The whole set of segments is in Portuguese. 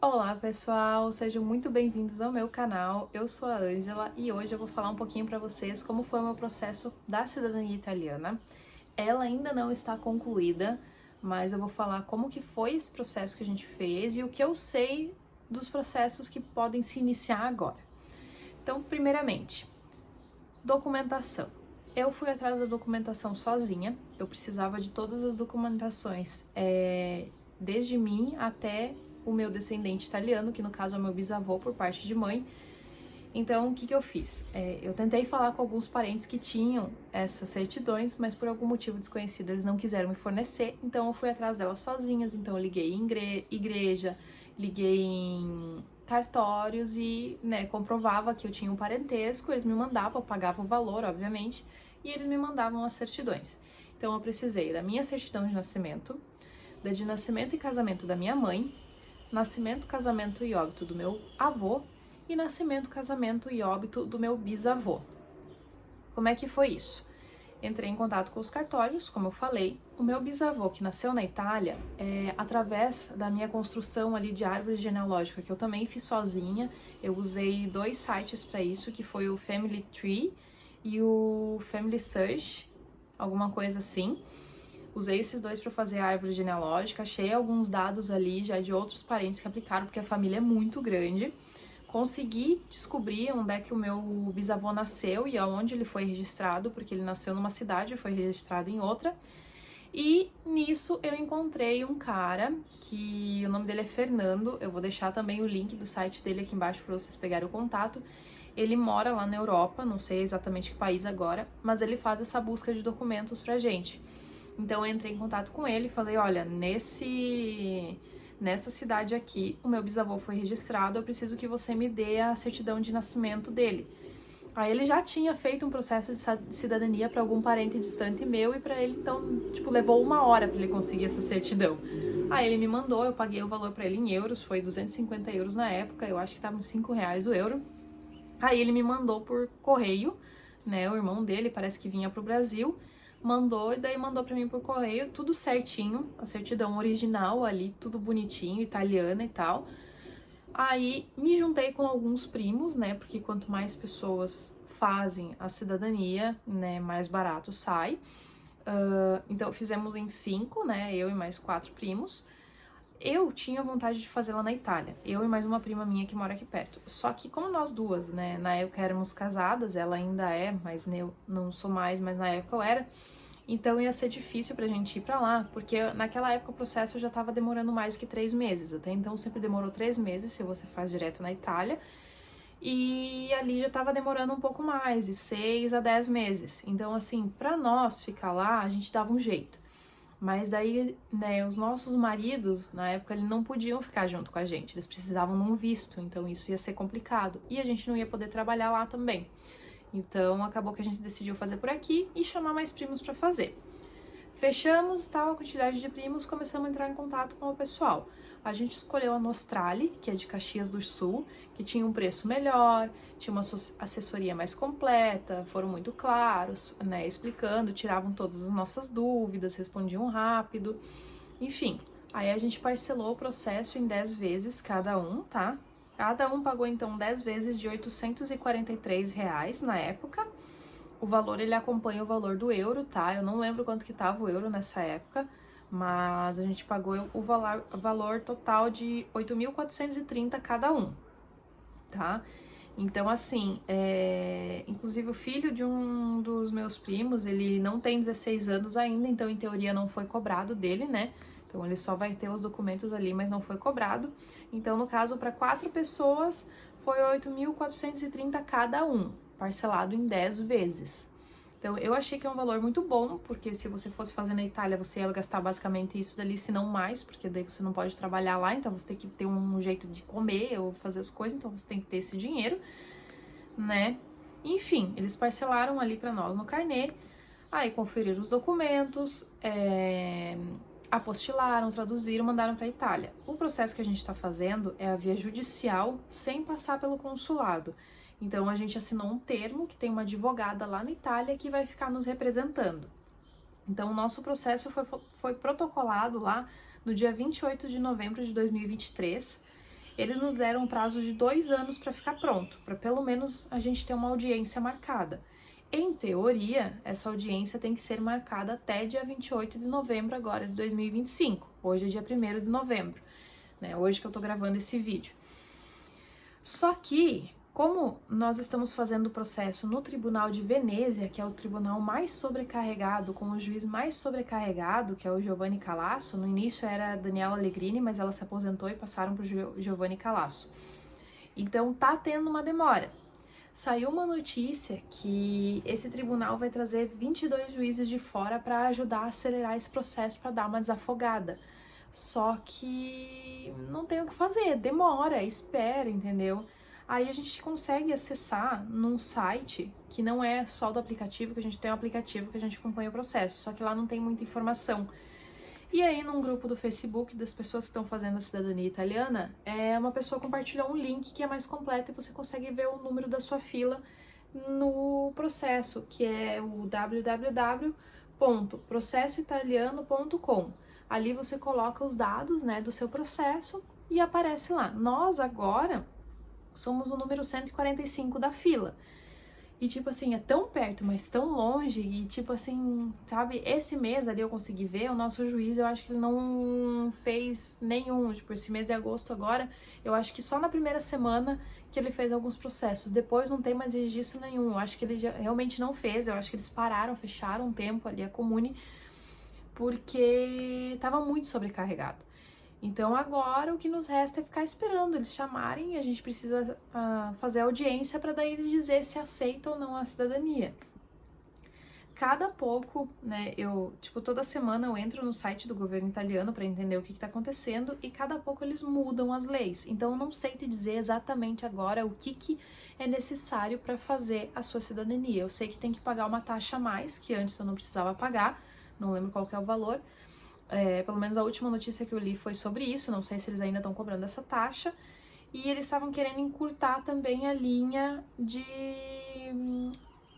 Olá pessoal, sejam muito bem-vindos ao meu canal. Eu sou a Ângela e hoje eu vou falar um pouquinho para vocês como foi o meu processo da cidadania italiana. Ela ainda não está concluída, mas eu vou falar como que foi esse processo que a gente fez e o que eu sei dos processos que podem se iniciar agora. Então, primeiramente, documentação. Eu fui atrás da documentação sozinha, eu precisava de todas as documentações, desde mim até o meu descendente italiano, que no caso é o meu bisavô por parte de mãe. Então, o que que eu fiz? Eu tentei falar com alguns parentes que tinham essas certidões, mas por algum motivo desconhecido eles não quiseram me fornecer, então eu fui atrás delas sozinhas. Então eu liguei em igreja, liguei em cartórios e, comprovava que eu tinha um parentesco, eles me mandavam, eu pagava o valor, obviamente, e eles me mandavam as certidões. Então eu precisei da minha certidão de nascimento, da de nascimento e casamento da minha mãe, nascimento, casamento e óbito do meu avô e nascimento, casamento e óbito do meu bisavô. Como é que foi isso? Entrei em contato com os cartórios, como eu falei. O meu bisavô, que nasceu na Itália, através da minha construção ali de árvore genealógica, que eu também fiz sozinha, eu usei 2 sites para isso, que foi o Family Tree e o Family Search, alguma coisa assim. Usei esses 2 para fazer a árvore genealógica, achei alguns dados ali já de outros parentes que aplicaram, porque a família é muito grande. Consegui descobrir onde é que o meu bisavô nasceu e aonde ele foi registrado, porque ele nasceu numa cidade e foi registrado em outra. E nisso eu encontrei um cara que o nome dele é Fernando. Eu vou deixar também o link do site dele aqui embaixo para vocês pegarem o contato. Ele mora lá na Europa, não sei exatamente que país agora, mas ele faz essa busca de documentos pra gente. Então eu entrei em contato com ele e falei, olha, nessa cidade aqui, o meu bisavô foi registrado, eu preciso que você me dê a certidão de nascimento dele. Aí ele já tinha feito um processo de cidadania para algum parente distante meu e para ele, então, levou 1 hora para ele conseguir essa certidão. Aí ele me mandou, eu paguei o valor para ele em euros, foi 250 euros na época, eu acho que tava uns 5 reais o euro. Aí ele me mandou por correio, né, o irmão dele parece que vinha pro Brasil, mandou, e daí mandou pra mim por correio, tudo certinho, a certidão original ali, tudo bonitinho, italiana e tal. Aí me juntei com alguns primos, né, porque quanto mais pessoas fazem a cidadania, né, mais barato sai. Então fizemos em 5, né, eu e mais 4 primos. Eu tinha vontade de fazer lá na Itália, eu e mais uma prima minha que mora aqui perto. Só que como nós duas, né, na época éramos casadas, ela ainda é, mas eu não sou mais, mas na época eu era, então ia ser difícil pra gente ir pra lá, porque naquela época o processo já tava demorando mais do que 3 meses, até então sempre demorou 3 meses se você faz direto na Itália, e ali já tava demorando um pouco mais, de 6 a 10 meses. Então assim, pra nós ficar lá, a gente dava um jeito. Mas daí, né, os nossos maridos, na época, eles não podiam ficar junto com a gente, eles precisavam de um visto, então isso ia ser complicado. E a gente não ia poder trabalhar lá também. Então acabou que a gente decidiu fazer por aqui e chamar mais primos para fazer. Fechamos tal a quantidade de primos, começamos a entrar em contato com o pessoal. A gente escolheu a Nostrale, que é de Caxias do Sul, que tinha um preço melhor, tinha uma assessoria mais completa, foram muito claros, né, explicando, tiravam todas as nossas dúvidas, respondiam rápido, enfim. Aí a gente parcelou o processo em 10 vezes cada um, tá? Cada um pagou então 10 vezes de R$ 843 na época. O valor, ele acompanha o valor do euro, tá? Eu não lembro quanto que tava o euro nessa época, mas a gente pagou o valor total de 8.430 cada um, tá? Então, assim, inclusive o filho de um dos meus primos, ele não tem 16 anos ainda, então em teoria não foi cobrado dele, né? Então ele só vai ter os documentos ali, mas não foi cobrado. Então, no caso, para 4 pessoas, foi 8.430 cada um, parcelado em 10 vezes. Então, eu achei que é um valor muito bom, porque se você fosse fazer na Itália, você ia gastar basicamente isso dali, se não mais, porque daí você não pode trabalhar lá, então você tem que ter um jeito de comer ou fazer as coisas, então você tem que ter esse dinheiro, né? Enfim, eles parcelaram ali para nós no carnê, aí conferiram os documentos, apostilaram, traduziram, mandaram para a Itália. O processo que a gente está fazendo é a via judicial sem passar pelo consulado. Então a gente assinou um termo que tem uma advogada lá na Itália que vai ficar nos representando. Então o nosso processo foi protocolado lá no dia 28 de novembro de 2023 eles nos deram um prazo de 2 anos para ficar pronto, para pelo menos a gente ter uma audiência marcada. Em teoria, essa audiência tem que ser marcada até dia 28 de novembro agora de 2025. Hoje é dia 1º de novembro, né? Hoje que eu tô gravando esse vídeo. Só que, como nós estamos fazendo o processo no Tribunal de Venezia, que é o tribunal mais sobrecarregado, com o juiz mais sobrecarregado, que é o Giovanni Calasso, no início era a Daniela Allegrini, mas ela se aposentou e passaram para o Giovanni Calasso. Então tá tendo uma demora. Saiu uma notícia que esse tribunal vai trazer 22 juízes de fora para ajudar a acelerar esse processo, para dar uma desafogada. Só que não tem o que fazer, demora, espera, entendeu? Aí a gente consegue acessar num site que não é só do aplicativo, que a gente tem um aplicativo que a gente acompanha o processo, só que lá não tem muita informação. E aí, num grupo do Facebook das pessoas que estão fazendo a cidadania italiana, uma pessoa compartilhou um link que é mais completo e você consegue ver o número da sua fila no processo, que é o www.processoitaliano.com. Ali você coloca os dados, né, do seu processo e aparece lá. Nós agora somos o número 145 da fila. E, tipo assim, é tão perto, mas tão longe, e, tipo assim, sabe, esse mês ali eu consegui ver, o nosso juiz, eu acho que ele não fez nenhum, tipo, esse mês de agosto agora, eu acho que só na primeira semana que ele fez alguns processos, depois não tem mais registro nenhum, eu acho que ele realmente não fez, eu acho que eles pararam, fecharam um tempo ali a Comune, porque tava muito sobrecarregado. Então agora o que nos resta é ficar esperando eles chamarem e a gente precisa fazer audiência para daí eles dizer se aceita ou não a cidadania. Cada pouco, né, toda semana eu entro no site do governo italiano para entender o que está acontecendo e cada pouco eles mudam as leis. Então eu não sei te dizer exatamente agora o que é necessário para fazer a sua cidadania. Eu sei que tem que pagar uma taxa a mais, que antes eu não precisava pagar, não lembro qual que é o valor. Pelo menos a última notícia que eu li foi sobre isso, não sei se eles ainda estão cobrando essa taxa, e eles estavam querendo encurtar também a linha de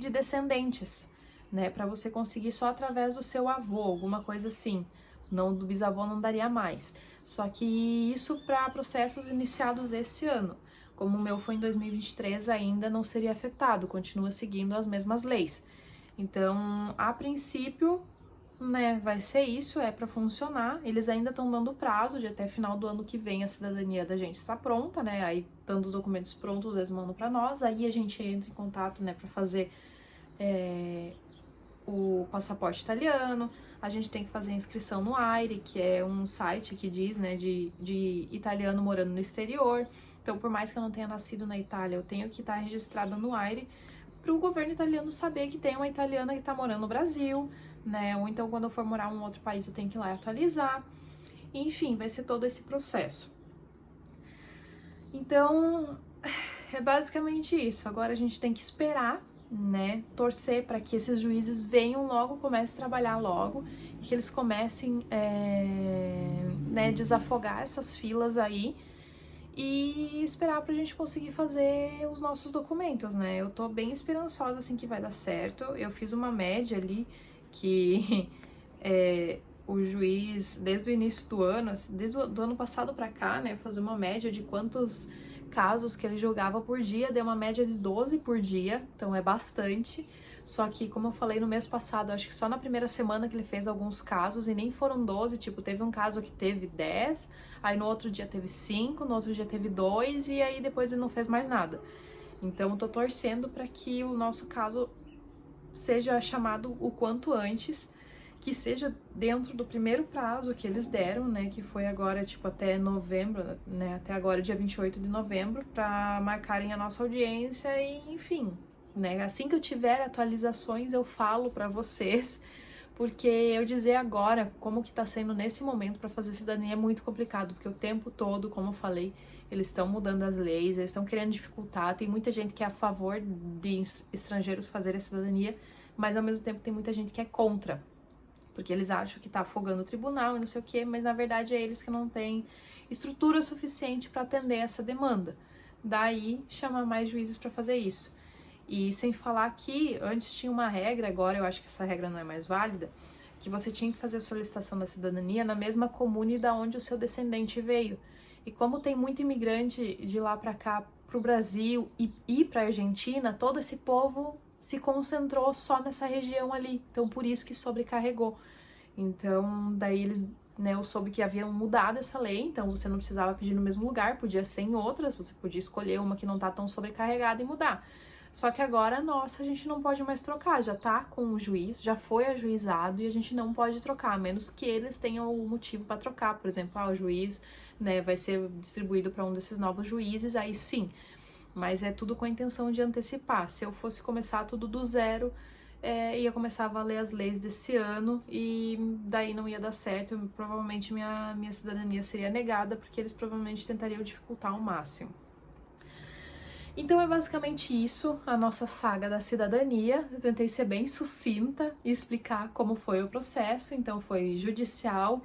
descendentes, né, para você conseguir só através do seu avô, alguma coisa assim, não do bisavô não daria mais, só que isso para processos iniciados esse ano, como o meu foi em 2023 ainda não seria afetado, continua seguindo as mesmas leis, então a princípio, né, vai ser isso, é para funcionar. Eles ainda estão dando prazo de até final do ano que vem a cidadania da gente está pronta, né? Aí, dando os documentos prontos, eles mandam para nós. Aí a gente entra em contato, né, para fazer o passaporte italiano. A gente tem que fazer a inscrição no AIRE, que é um site que diz, né, de italiano morando no exterior. Então, por mais que eu não tenha nascido na Itália, eu tenho que estar registrada no AIRE para o governo italiano saber que tem uma italiana que está morando no Brasil, né? Ou então quando eu for morar em um outro país eu tenho que ir lá e atualizar. Enfim, vai ser todo esse processo. Então, é basicamente isso. Agora a gente tem que esperar, né? Torcer para que esses juízes venham logo, comecem a trabalhar logo e que eles comecem, né, desafogar essas filas aí e esperar pra gente conseguir fazer os nossos documentos, né? Eu tô bem esperançosa, assim, que vai dar certo. Eu fiz uma média ali que o juiz, desde o início do ano, desde o ano passado pra cá, né, fazer uma média de quantos casos que ele julgava por dia, deu uma média de 12 por dia, então é bastante. Só que, como eu falei no mês passado, acho que só na primeira semana que ele fez alguns casos, e nem foram 12, tipo, teve um caso que teve 10, aí no outro dia teve 5, no outro dia teve 2, e aí depois ele não fez mais nada. Então, eu tô torcendo para que o nosso caso seja chamado o quanto antes, que seja dentro do primeiro prazo que eles deram, né, que foi agora, tipo, até novembro, né, até agora, dia 28 de novembro, para marcarem a nossa audiência e, enfim, né, assim que eu tiver atualizações eu falo para vocês, porque eu dizer agora como que tá sendo nesse momento para fazer cidadania é muito complicado, porque o tempo todo, como eu falei, eles estão mudando as leis, eles estão querendo dificultar, tem muita gente que é a favor de estrangeiros fazerem a cidadania, mas ao mesmo tempo tem muita gente que é contra, porque eles acham que tá afogando o tribunal e não sei o que, mas na verdade é eles que não têm estrutura suficiente para atender essa demanda. Daí chamar mais juízes para fazer isso. E sem falar que antes tinha uma regra, agora eu acho que essa regra não é mais válida, que você tinha que fazer a solicitação da cidadania na mesma comune da onde o seu descendente veio. E como tem muito imigrante de lá para cá, para o Brasil e para a Argentina, todo esse povo se concentrou só nessa região ali. Então, por isso que sobrecarregou. Então, daí eles, né, eu soube que haviam mudado essa lei, então você não precisava pedir no mesmo lugar, podia ser em outras, você podia escolher uma que não tá tão sobrecarregada e mudar. Só que agora, nossa, a gente não pode mais trocar, já tá com o juiz, já foi ajuizado e a gente não pode trocar, a menos que eles tenham o motivo para trocar. Por exemplo, o juiz, né, vai ser distribuído para um desses novos juízes, aí sim. Mas é tudo com a intenção de antecipar. Se eu fosse começar tudo do zero, ia começar a valer as leis desse ano e daí não ia dar certo. Provavelmente minha cidadania seria negada, porque eles provavelmente tentariam dificultar ao máximo. Então é basicamente isso, a nossa saga da cidadania. Eu tentei ser bem sucinta e explicar como foi o processo. Então foi judicial,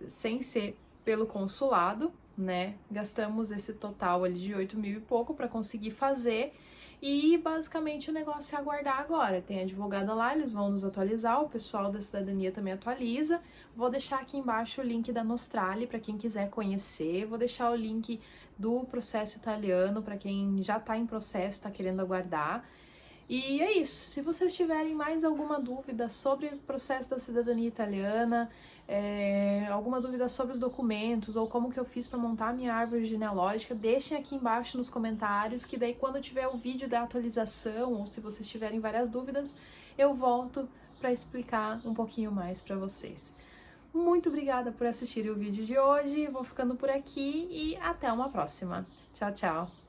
sem ser pelo consulado, né? Gastamos esse total ali de 8 mil e pouco para conseguir fazer. E basicamente o negócio é aguardar agora. Tem a advogada lá, eles vão nos atualizar, o pessoal da cidadania também atualiza. Vou deixar aqui embaixo o link da Nostrale para quem quiser conhecer. Vou deixar o link do processo italiano para quem já está em processo, está querendo aguardar. E é isso. Se vocês tiverem mais alguma dúvida sobre o processo da cidadania italiana, alguma dúvida sobre os documentos ou como que eu fiz para montar a minha árvore genealógica, deixem aqui embaixo nos comentários, que daí quando tiver o vídeo da atualização ou se vocês tiverem várias dúvidas, eu volto para explicar um pouquinho mais para vocês. Muito obrigada por assistirem o vídeo de hoje, vou ficando por aqui e até uma próxima. Tchau, tchau!